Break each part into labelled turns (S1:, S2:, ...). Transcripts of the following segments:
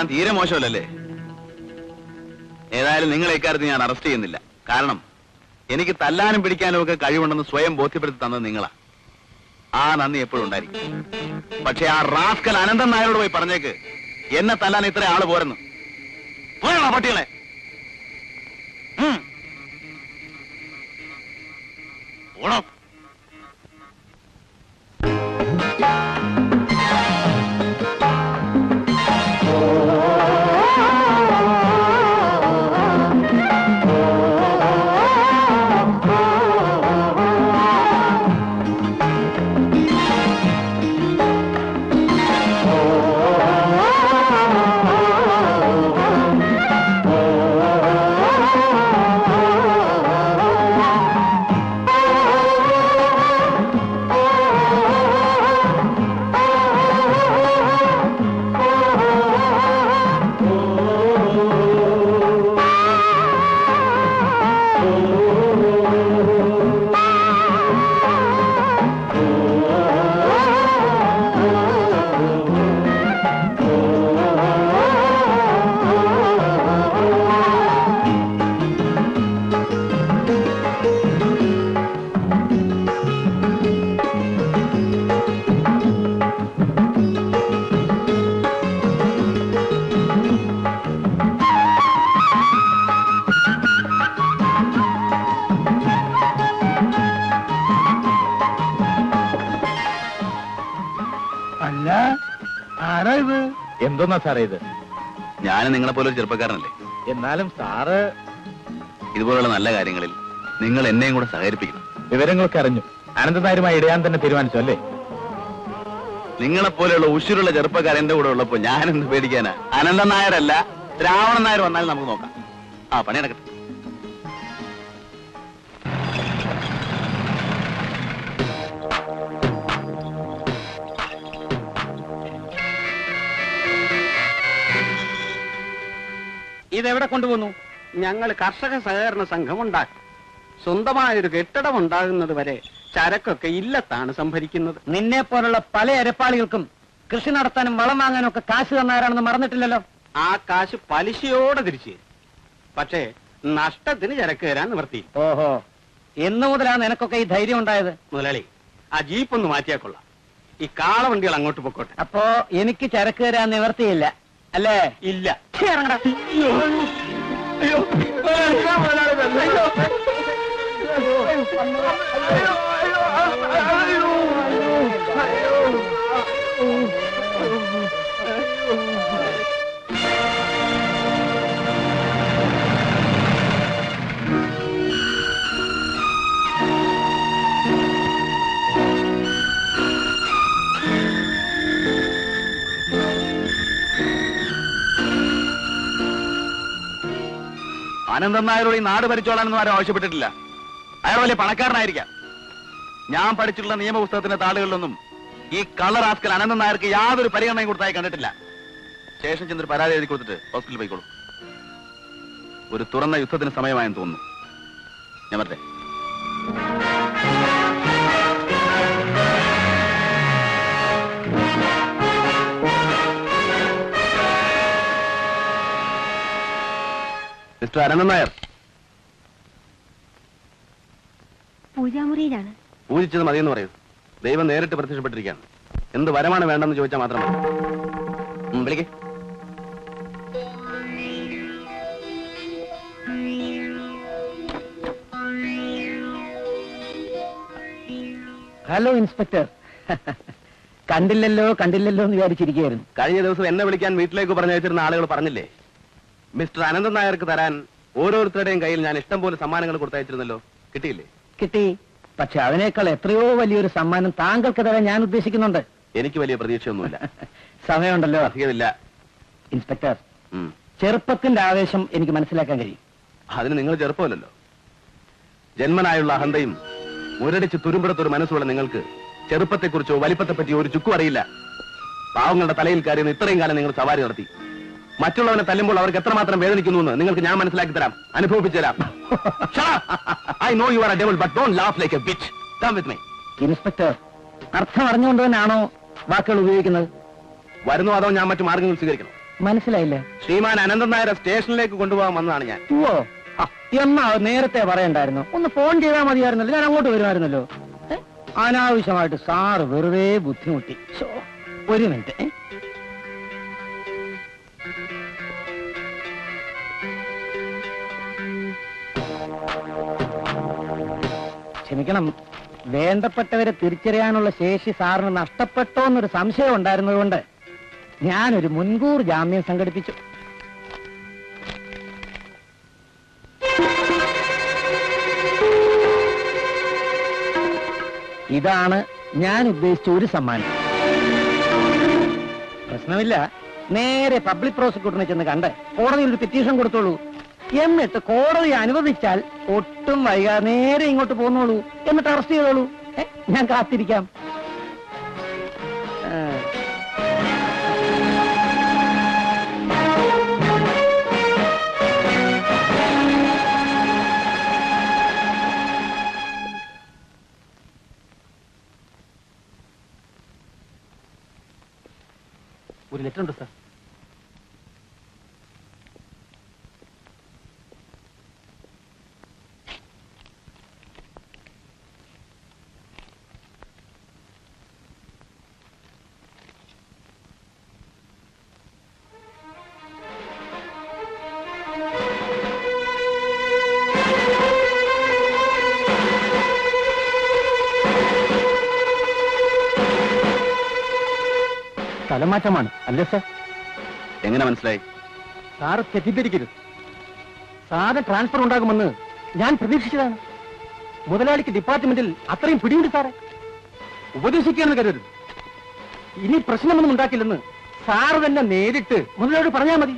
S1: തല്ലാൻ തീരെ മോശമല്ലേ? ഏതായാലും നിങ്ങളെ ഇക്കാര്യത്തിൽ ഞാൻ അറസ്റ്റ് ചെയ്യുന്നില്ല. കാരണം എനിക്ക് തല്ലാനും പിടിക്കാനും ഒക്കെ കഴിവുണ്ടെന്ന് സ്വയം ബോധ്യപ്പെടുത്തി തന്നത് നിങ്ങളാ. ആ നന്ദി എപ്പോഴും ഉണ്ടായിരിക്കും. പക്ഷെ ആ റാസ്കൽ അനന്തൻ നായരോട് പോയി പറഞ്ഞേക്ക്, എന്നെ തല്ലാൻ ഇത്ര ആള് പോരെന്ന്. പോയാണോ പട്ടികളെ? ഓടോ.
S2: എന്തോന്നാ സാറേ ഇത്?
S1: ഞാനും നിങ്ങളെ പോലെ ഒരു ചെറുപ്പക്കാരനല്ലേ.
S2: എന്നാലും സാറ്
S1: ഇതുപോലുള്ള നല്ല കാര്യങ്ങളിൽ നിങ്ങൾ എന്നെയും കൂടെ സഹകരിപ്പിക്കണം.
S2: വിവരങ്ങളൊക്കെ അറിഞ്ഞു. അനന്തനായരുമായി ഇടയാൻ തന്നെ തീരുമാനിച്ചു അല്ലേ?
S1: നിങ്ങളെപ്പോലെയുള്ള ഉശിരുള്ള ചെറുപ്പക്കാർ എന്റെ കൂടെ ഉള്ളപ്പോ ഞാൻ എന്ത് പേടിക്കാനാ? അനന്തൻ നായരല്ല, രാവണൻ നായർ വന്നാലും നമുക്ക് നോക്കാം. ആ പണി നടക്കട്ടെ.
S3: ഇതെവിടെ കൊണ്ടുപോകുന്നു? ഞങ്ങൾ കർഷക സഹകരണ സംഘം ഉണ്ടാക്കും. സ്വന്തമായൊരു കെട്ടിടം ഉണ്ടാകുന്നത് വരെ ചരക്കൊക്കെ ഇല്ലത്താണ് സംഭരിക്കുന്നത്.
S4: നിന്നെ പോലുള്ള പല അരപ്പാളികൾക്കും കൃഷി നടത്താനും വളം വാങ്ങാനും ഒക്കെ കാശ് തന്നാരാണെന്ന് മറന്നിട്ടില്ലല്ലോ.
S3: ആ കാശ് പലിശയോടെ തിരിച്ചു. പക്ഷേ നഷ്ടത്തിന് ചരക്ക് തരാൻ നിവർത്തിയില്ല.
S4: ഓഹോ, എന്നു മുതലാണ് നിനക്കൊക്കെ ഈ ധൈര്യം ഉണ്ടായത്?
S3: മുതലാളി, ആ ജീപ്പ് ഒന്ന് മാറ്റിയാ കൊള്ളാം. ഈ കാളവണ്ടികൾ അങ്ങോട്ട് പൊക്കോട്ടെ.
S4: അപ്പോ എനിക്ക് ചരക്ക് തരാൻ നിവർത്തിയില്ല അല്ലേ?
S3: ഇല്ല.
S1: അനന്തൻ നായരോട് ഈ നാട് ഭരിച്ചോളാനൊന്നും ആരും ആവശ്യപ്പെട്ടിട്ടില്ല. അയാൾ വലിയ പണക്കാരനായിരിക്കാം. ഞാൻ പഠിച്ചിട്ടുള്ള നിയമപുസ്തകത്തിന്റെ താളുകളിലൊന്നും ഈ കള്ളർ ആസ്കൽ അനന്തൻ നായർക്ക് യാതൊരു പരിഗണനയും കൊടുത്തായി കണ്ടിട്ടില്ല. ശേഷം ചെന്നൊരു പരാതി എഴുതി കൊടുത്തിട്ട് ഹോസ്പിറ്റലിൽ പോയിക്കോളൂ. ഒരു തുറന്ന യുദ്ധത്തിന് സമയമായെന്ന് തോന്നുന്നു. ഞാൻ വരട്ടെ. മിസ്റ്റർ അനന്തൻ നായർ.
S5: പൂജാമുറിയിലാണ്.
S1: പൂജിച്ചത് മതിയെന്ന് പറയൂ. ദൈവം നേരിട്ട് പ്രത്യക്ഷപ്പെട്ടിരിക്കുകയാണ്. എന്ത് വരമാണ് വേണ്ടെന്ന് ചോദിച്ചാൽ മാത്രം മതി. വിളിക്കേ.
S4: Hello inspector. കണ്ടില്ലല്ലോ കണ്ടില്ലല്ലോ എന്ന് വിചാരിച്ചിരിക്കുകയായിരുന്നു.
S1: കഴിഞ്ഞ ദിവസം എന്നെ വിളിക്കാൻ വീട്ടിലേക്ക് പറഞ്ഞയച്ചിരുന്ന ആളുകൾ പറഞ്ഞില്ലേ, മിസ്റ്റർ അനന്തൻ നായർക്ക് തരാൻ ഓരോരുത്തരുടെയും കയ്യിൽ ഞാൻ ഇഷ്ടം പോലെ സമ്മാനങ്ങൾ കൊടുത്തയച്ചിരുന്നല്ലോ. കിട്ടിയില്ലേ?
S4: കിട്ടി. പക്ഷെ അതിനേക്കാൾ എത്രയോ വലിയൊരു സമ്മാനം താങ്കൾക്ക് തരാൻ ഞാൻ ഉദ്ദേശിക്കുന്നുണ്ട്.
S1: എനിക്ക് വലിയ പ്രതീക്ഷയൊന്നുമില്ല.
S4: സമയമുണ്ടല്ലോ.
S1: അധികമില്ല.
S4: ഇൻസ്പെക്ടർ, ചെറുപ്പത്തിന്റെ ആവേശം എനിക്ക് മനസ്സിലാക്കാൻ കഴിയും.
S1: അതിന് നിങ്ങൾ ചെറുപ്പമല്ലല്ലോ. ജന്മനായുള്ള അഹന്തയും മുരടിച്ച് തുരുമ്പെടുത്തൊരു മനസ്സുള്ള നിങ്ങൾക്ക് ചെറുപ്പത്തെക്കുറിച്ചോ വലിപ്പത്തെപ്പറ്റിയോ ഒരു ചുക്കും അറിയില്ല. പാവങ്ങളുടെ തലയിൽ കയറിയെന്ന് ഇത്രയും കാലം നിങ്ങൾ സവാരി നടത്തി. മറ്റുള്ളവനെ തല്ലുമ്പോൾ അവർക്ക് എത്രമാത്രം വേദനിക്കുന്നു എന്ന് നിങ്ങൾക്ക് ഞാൻ മനസ്സിലാക്കി തരാം, അനുഭവിപ്പിച്ചു തരാം. I know you are a devil, but don't laugh like a bitch. Come with me.
S4: Inspector, അർത്ഥം അറിഞ്ഞുകൊണ്ട് തന്നെയാണോ വാക്കുകൾ ഉപയോഗിക്കുന്നത്?
S1: വരുന്നു അതോ ഞാൻ മറ്റു മാർഗങ്ങൾ സ്വീകരിക്കണം?
S4: മനസ്സിലായില്ലേ?
S3: ശ്രീമാൻ അനന്തൻ നായരെ സ്റ്റേഷനിലേക്ക് കൊണ്ടുപോകാൻ വന്നതാണ് ഞാൻ.
S4: ഓ എന്നാ നേരത്തെ പറയണ്ടായിരുന്നു. ഒന്ന് ഫോൺ ചെയ്താൽ മതിയായിരുന്നല്ലോ, ഞാൻ അങ്ങോട്ട് വരുമായിരുന്നല്ലോ. അനാവശ്യമായിട്ട് സാറ് വെറുതെ ബുദ്ധിമുട്ടി. ഒരു മിനിറ്റ്. ക്ഷമിക്കണം, വേണ്ടപ്പെട്ടവരെ തിരിച്ചറിയാനുള്ള ശേഷി സാറിന് നഷ്ടപ്പെട്ടോ എന്നൊരു സംശയം ഉണ്ടായിരുന്നതുകൊണ്ട് ഞാനൊരു മുൻകൂർ ജാമ്യം സംഘടിപ്പിച്ചു. ഇതാണ് ഞാൻ ഉദ്ദേശിച്ച ഒരു സമ്മാനം. പ്രശ്നമില്ല, നേരെ പബ്ലിക് പ്രോസിക്യൂട്ടറിനെ ചെന്ന് കണ്ട് കോടതിയിൽ ഒരു പെറ്റീഷൻ കൊടുത്തോളൂ. എന്നിട്ട് കോടതി അനുവദിച്ചാൽ ഒട്ടും വൈകാതെ നേരെ ഇങ്ങോട്ട് പോന്നോളൂ. എന്നിട്ട് അറസ്റ്റ് ചെയ്തോളൂ. ഞാൻ കാത്തിരിക്കാം.
S1: ഒരു ലെറ്റർ ഉണ്ട് സാർ.
S4: സ്ഥലമാറ്റമാണ് അല്ലേ സാർ?
S1: എങ്ങനെ മനസ്സിലായി?
S4: സാറ് തെറ്റിദ്ധരിക്കരുത്. സാറിന് ട്രാൻസ്ഫർ ഉണ്ടാകുമെന്ന് ഞാൻ പ്രതീക്ഷിച്ചതാണ്. മുതലാളിക്ക് ഡിപ്പാർട്ട്മെന്റിൽ അത്രയും പിടിയുണ്ട് സാറെ. ഉപദേശിക്കുകയെന്ന് കരുതരുത്. ഇനി പ്രശ്നമൊന്നും ഉണ്ടാക്കില്ലെന്ന് സാറ് തന്നെ നേരിട്ട് മുതലാളി പറഞ്ഞാൽ മതി.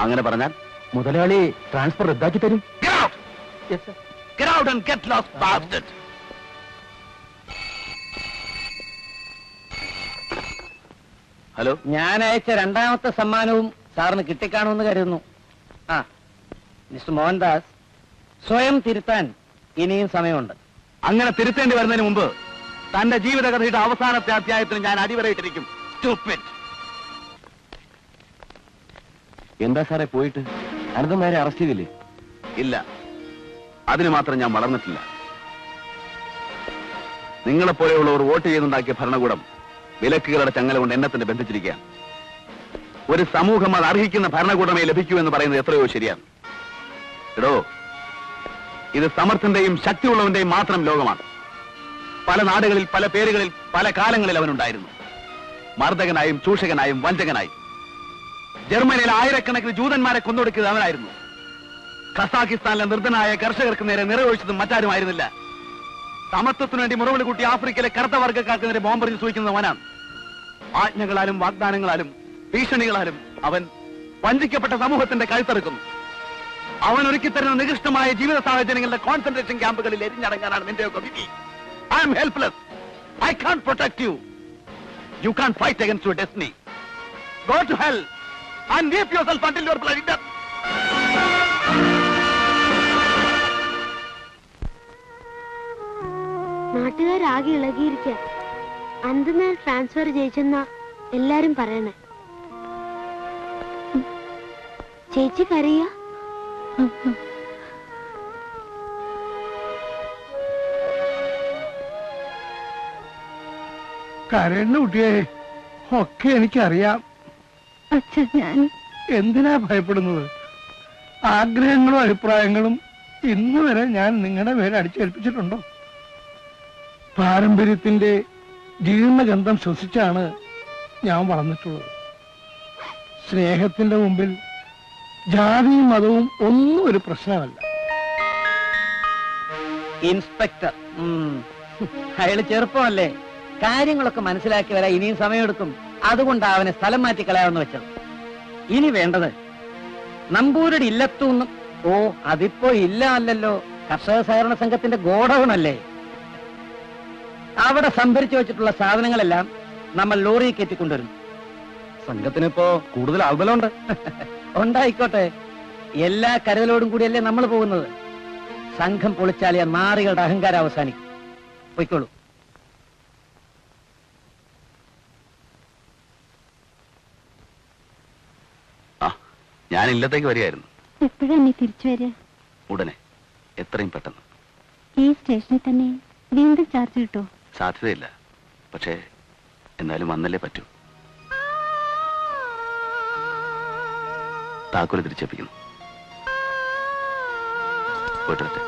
S1: അങ്ങനെ പറഞ്ഞാൽ
S4: മുതലാളി ട്രാൻസ്ഫർ റദ്ദാക്കി തരും.
S1: ഹലോ,
S4: ഞാൻ അയച്ച രണ്ടാമത്തെ സമ്മാനവും സാറിന് കിട്ടിക്കാണുമെന്ന് കരുതുന്നു. മിസ്റ്റർ മോഹൻദാസ്, സ്വയം തിരുത്താൻ ഇനിയും സമയമുണ്ട്.
S1: അങ്ങനെ തിരുത്തേണ്ടി വരുന്നതിന് മുമ്പ് തന്റെ ജീവിതകഥയുടെ അവസാനത്തെ അധ്യായത്തിൽ ഞാൻ അടിവരയിട്ടിരിക്കും. എന്താ സാറേ പോയിട്ട്? അനന്തൻ നായരെ അറസ്റ്റ് ചെയ്തില്ലേ? ഇല്ല, അതിന് മാത്രം ഞാൻ വളർന്നിട്ടില്ല. നിങ്ങളെപ്പോലെയുള്ളവർ വോട്ട് ചെയ്തുണ്ടാക്കിയ ഭരണകൂടം വിലക്കുകളുടെ ചങ്ങല കൊണ്ട് എന്നെ തന്നെ ബന്ധിച്ചിരിക്കുകയാണ്. ഒരു സമൂഹം അത് അർഹിക്കുന്ന ഭരണകൂടമേ ലഭിക്കൂ എന്ന് പറയുന്നത് എത്രയോ ശരിയാണ്. എടോ, ഇത് സമർത്ഥന്റെയും ശക്തിയുള്ളവന്റെയും മാത്രം ലോകമാണ്. പല നാടുകളിൽ, പല പേരുകളിൽ, പല കാലങ്ങളിൽ അവനുണ്ടായിരുന്നു. മർദ്ദകനായും ചൂഷകനായും വഞ്ചകനായും. ജർമ്മനിയിൽ ആയിരക്കണക്കിന് ജൂതന്മാരെ കൊന്നൊടുക്കിയത് അവനായിരുന്നു. ഖസാക്കിസ്ഥാനിലെ നിർദ്ധനായ കർഷകർക്ക് നേരെ നിറയൊഴിച്ചതും മറ്റാരുമായിരുന്നില്ല. സമത്വത്തിനു വേണ്ടി മുറവിളി കൂട്ടി ആഫ്രിക്കയിലെ കറുത്ത വർഗ്ഗക്കാർക്ക് നേരെ ബോംബെറിഞ്ഞ് സൂചിക്കുന്നത് അവനാണ്. ആജ്ഞകളാലും വാഗ്ദാനങ്ങളാലും ഭീഷണികളാലും അവൻ വഞ്ചിക്കപ്പെട്ട സമൂഹത്തിന്റെ കഴുത്തറുക്കുന്നു. അവൻ ഒരുക്കിത്തരുന്ന നികൃഷ്ടമായ ജീവിത സാഹചര്യങ്ങളുടെ കോൺസെൻട്രേഷൻ ക്യാമ്പുകളിൽ എരിഞ്ഞടങ്ങാനാണ് നിന്റെയൊക്കെ വിധി. I am helpless. I can't protect you. You can't fight against your destiny. Go to hell and weep yourself until your bloody death.
S5: നാട്ടുകാരാകെ ഇളകിയിരിക്ക. അന്തനാൽ ട്രാൻസ്ഫർ ജയിച്ചെന്ന എല്ലാരും പറയണേ. ചേച്ചി കരയ?
S6: കരയുന്ന കുട്ടിയെ ഒക്കെ എനിക്കറിയാം.
S5: ഞാൻ
S6: എന്തിനാ ഭയപ്പെടുന്നത്? ആഗ്രഹങ്ങളും അഭിപ്രായങ്ങളും ഇന്ന് വരെ ഞാൻ നിങ്ങളുടെ മേലെ അടിച്ചേൽപ്പിച്ചിട്ടുണ്ടോ? പാരമ്പര്യത്തിന്റെ ജീർണഗന്ധം ശ്വസിച്ചാണ് ഞാൻ വളർന്നിട്ടുള്ളത്. സ്നേഹത്തിന്റെ മുമ്പിൽ ജാതിയും മതവും ഒന്നും ഒരു പ്രശ്നമല്ല.
S4: ഇൻസ്പെക്ടർ അയാള് ചെറുപ്പമല്ലേ, കാര്യങ്ങളൊക്കെ മനസ്സിലാക്കി വരാൻ ഇനിയും സമയമെടുക്കും. അതുകൊണ്ടാണ് അവനെ സ്ഥലം മാറ്റി കളയാമെന്ന് വെച്ചത്. ഇനി വേണ്ടത് നമ്പൂരുടെ ഇല്ലത്തൂന്നും. ഓ, അതിപ്പോ ഇല്ല അല്ലല്ലോ, കർഷക സഹകരണ സംഘത്തിന്റെ ഗോഡൌണല്ലേ. അവിടെ സംഭരിച്ചു വെച്ചിട്ടുള്ള സാധനങ്ങളെല്ലാം നമ്മൾ ലോറിയിൽ കയറ്റിക്കൊണ്ടുവരും.
S1: സംഘത്തിനിപ്പോ കൂടുതൽ ആൾബലമുണ്ട്.
S4: ഉണ്ടായിക്കോട്ടെ, എല്ലാ കരുതലോടും കൂടിയല്ലേ നമ്മൾ പോകുന്നത്. സംഘം പൊളിച്ചാലിയ നാറികളുടെ അഹങ്കാരം അവസാനിക്കും. പൊയ്ക്കോളൂ.
S1: ഞാൻ ഇല്ലത്തേക്ക് വരികയായിരുന്നു.
S5: എപ്പോഴാ നീ തിരിച്ചു വരിക?
S1: ഉടനെ, എത്രയും പെട്ടെന്ന്.
S5: ഈ സ്റ്റേഷനിൽ തന്നെ വീണ്ടും ചാർജ് കിട്ടോ?
S1: സാധ്യതയില്ല, പക്ഷേ എന്നാലും വന്നല്ലേ പറ്റൂ. താക്കോല് തിരിച്ചേൽപ്പിക്കുന്നു. പോയിട്ട് വരട്ടെ.